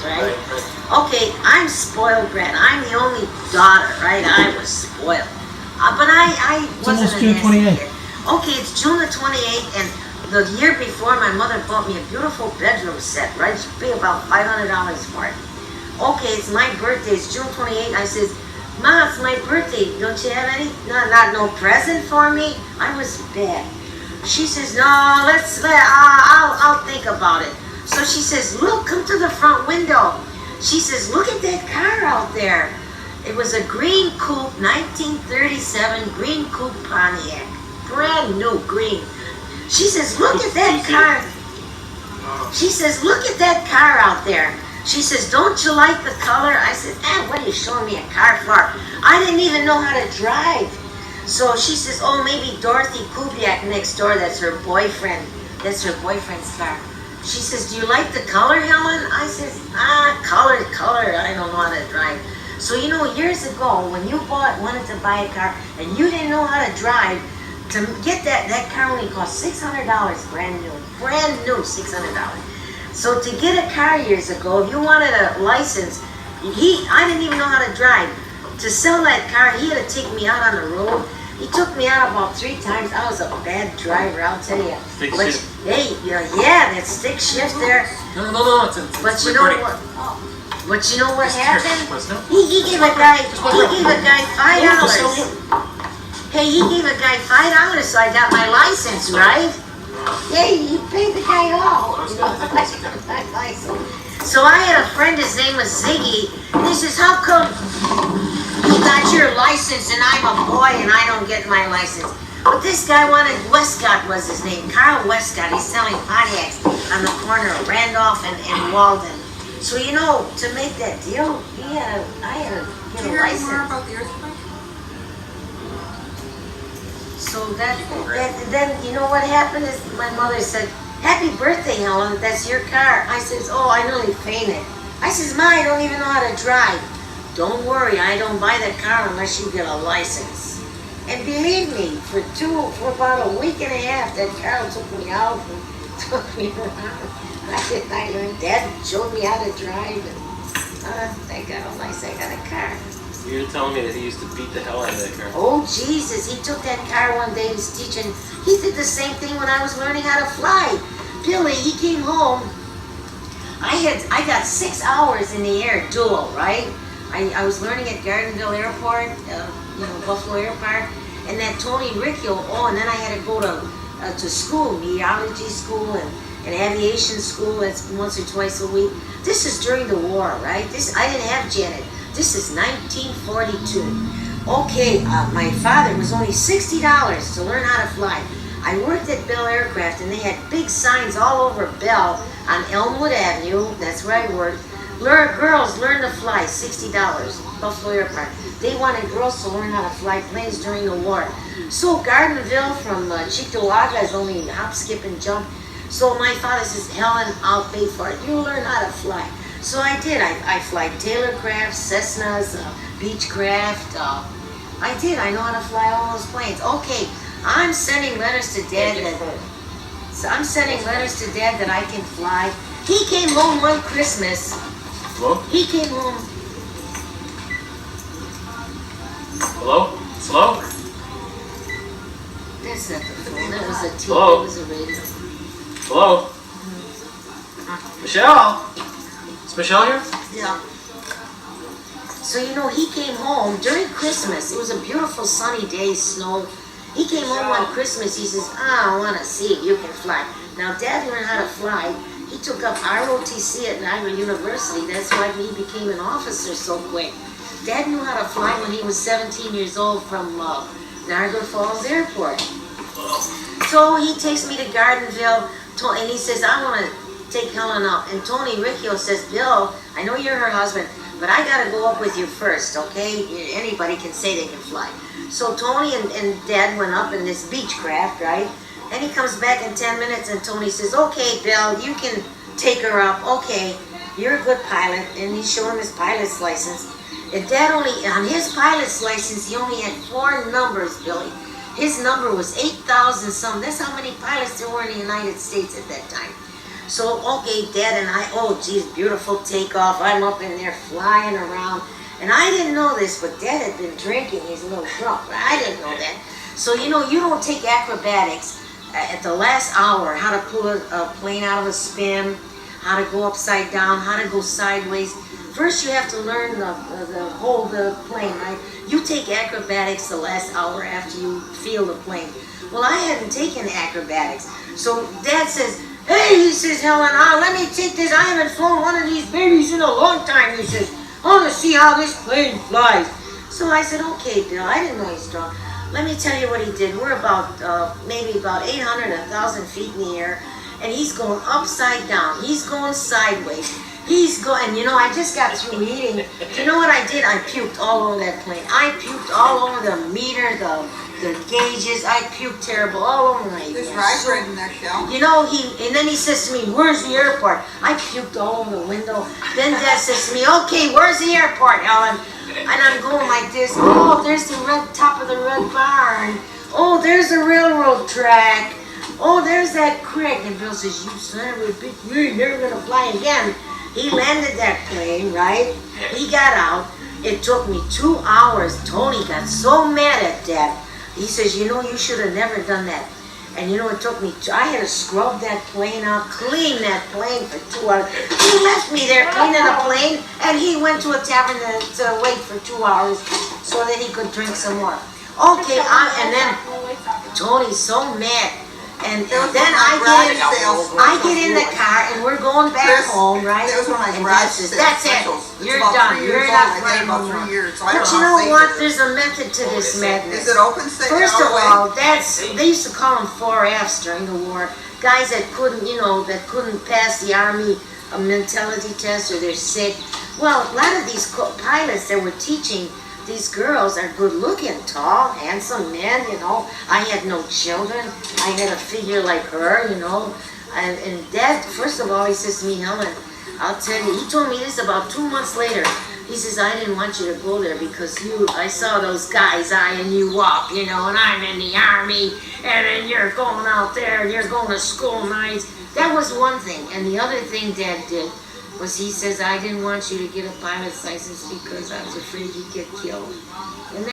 right? Okay, I'm spoiled brat. I'm the only daughter, right? I was spoiled. But I wasn't almost a June nasty 28th. kid. Okay, it's June the 28th, and the year before, my mother bought me a beautiful bedroom set, right? She paid about $500 for it. Okay, it's my birthday. It's June 28th. I says, Ma, it's my birthday. Don't you have any? Not no present for me? I was bad. She says, no, I'll think about it. So she says, look, come to the front window. She says, look at that car out there. It was a green coupe, 1937 green coupe Pontiac. Brand new green. She says, look at that car. She says, look at that car out there. She says, don't you like the color? I said, what are you showing me a car for? I didn't even know how to drive. So she says, oh, maybe Dorothy Kubiak next door, that's her boyfriend. That's her boyfriend's car. She says, do you like the color, Helen? I says, color, I don't know how to drive. So, you know, years ago, when you wanted to buy a car, and you didn't know how to drive, to get that car only cost $600, brand new, $600. So to get a car years ago, if you wanted a license, I didn't even know how to drive. To sell that car, he had to take me out on the road. He took me out about 3 times. I was a bad driver, I'll tell you. Stick shift. Hey, yeah, that stick shift there. No, it's But you know what? But you know what happened? He gave a guy $5. Hey, he gave a guy $5, so I got my license, right? Yeah, he paid the guy off. So I had a friend, his name was Ziggy, and he says, how come you got your license and I'm a boy and I don't get my license? But this guy wanted, Westcott was his name, Carl Westcott. He's selling Pontiacs on the corner of Randolph and Walden. So, you know, to make that deal, I had to get a license. More about the earthquake? So then, you know what happened is my mother said, happy birthday, Helen, that's your car. I says, oh, I nearly fainted. I says, Ma, I don't even know how to drive. Don't worry, I don't buy the car unless you get a license. And believe me, for about a week and a half, that car took me out and took me around. I learned, Dad showed me how to drive, and I got a license, I got a car. You're telling me that he used to beat the hell out of that car. Oh, Jesus, he took that car one day, he was teaching. He did the same thing when I was learning how to fly. Billy, he came home. I got 6 hours in the air, dual, right? I was learning at Gardenville Airport, Buffalo Airport, and that Tony Riccio, and then I had to go to school, meteorology school and aviation school. That's once or twice a week. This is during the war, right? I didn't have Janet. This is 1942. Okay, my father was only $60 to learn how to fly. I worked at Bell Aircraft, and they had big signs all over Bell on Elmwood Avenue. That's where I worked. Girls learn to fly, $60. Buffalo Airport. They wanted girls to learn how to fly planes during the war. So Gardenville from Cheektowaga is only hop, skip, and jump. So my father says, Helen, I'll pay for it. You learn how to fly. So I did. I fly Taylorcraft, Cessnas, Beechcraft. I did. I know how to fly all those planes. Okay, I'm sending letters to Dad that I can fly. He came home one Christmas. Hello? He came home. Hello? Hello? That's not the phone. That was a TV. Hello? It was a radio. Hello? Michelle? Is Michelle here? Yeah. So, he came home during Christmas. It was a beautiful sunny day, snow. He came home on Christmas. He says, I want to see if you can fly. Now, Dad learned how to fly. He took up ROTC at Niagara University. That's why he became an officer so quick. Dad knew how to fly when he was 17 years old from Niagara Falls Airport. So he takes me to Gardenville, and he says, I want to take Helen up. And Tony Riccio says, Bill, I know you're her husband, but I got to go up with you first, okay? Anybody can say they can fly. So Tony and Dad went up in this Beechcraft, right? And he comes back in 10 minutes, and Tony says, okay, Bill, you can take her up. Okay, you're a good pilot. And he's showing his pilot's license. And Dad on his pilot's license, he only had 4 numbers, Billy. His number was 8,000 something. That's how many pilots there were in the United States at that time. So, okay, Dad and I, oh geez, beautiful takeoff. I'm up in there flying around. And I didn't know this, but Dad had been drinking. He's a little drunk, but I didn't know that. So, you know, you don't take acrobatics at the last hour, how to pull a plane out of a spin, how to go upside down, how to go sideways. First, you have to learn the hold the plane, right? You take acrobatics the last hour after you feel the plane. Well, I hadn't taken acrobatics. So Dad says, hey, he says, Helen, let me take this. I haven't flown one of these babies in a long time. He says, I want to see how this plane flies. So I said, okay, Bill, I didn't know he's drunk. Let me tell you what he did. We're about, maybe about 800, 1,000 feet in the air, and he's going upside down. He's going sideways. He's going, and you know, I just got through eating. You know what I did? I puked all over that plane. I puked all over the meter, the gauges. I puked terrible all over my. There's rice bread in that shell. You know, and then he says to me, where's the airport? I puked all over the window. Then Dad says to me, okay, where's the airport, Helen? And I'm going like this. Oh, there's the red top of the red barn. Oh, there's the railroad track. Oh, there's that creek. And Bill says, you son of a bitch, you ain't never gonna fly again. He landed that plane, right? He got out. It took me 2 hours. Tony got so mad at Dad. He says, you know, you should have never done that. And you know, it took me, I had to scrub that plane out, clean that plane for 2 hours. He left me there cleaning the plane, and he went to a tavern to wait for 2 hours so that he could drink some more. Okay, and then Tony's so mad. And then I get in the car and we're going back home, right? That was when I And Dad Dad says, said that's specials. it. It's You're about done. 3 years You're not old. I had playing about no more. 3 years, so I But don't you know know how what? safe There's a method to this madness. Is it open? First of all, they used to call them 4Fs during the war. Guys that couldn't, you know, that couldn't pass the Army mentality test, or they're sick. Well, a lot of these pilots that were teaching, these girls are good looking, tall, handsome men, you know. I had no children. I had a figure like her, you know. And Dad, first of all, he says to me, Helen, I'll tell you, he told me this about 2 months later. He says, I didn't want you to go there because I saw those guys eyeing you up, you know, and I'm in the Army, and then you're going out there and you're going to school nights. That was one thing. And the other thing Dad did was he says, I didn't want you to get a pilot's license because I was afraid you'd get killed. And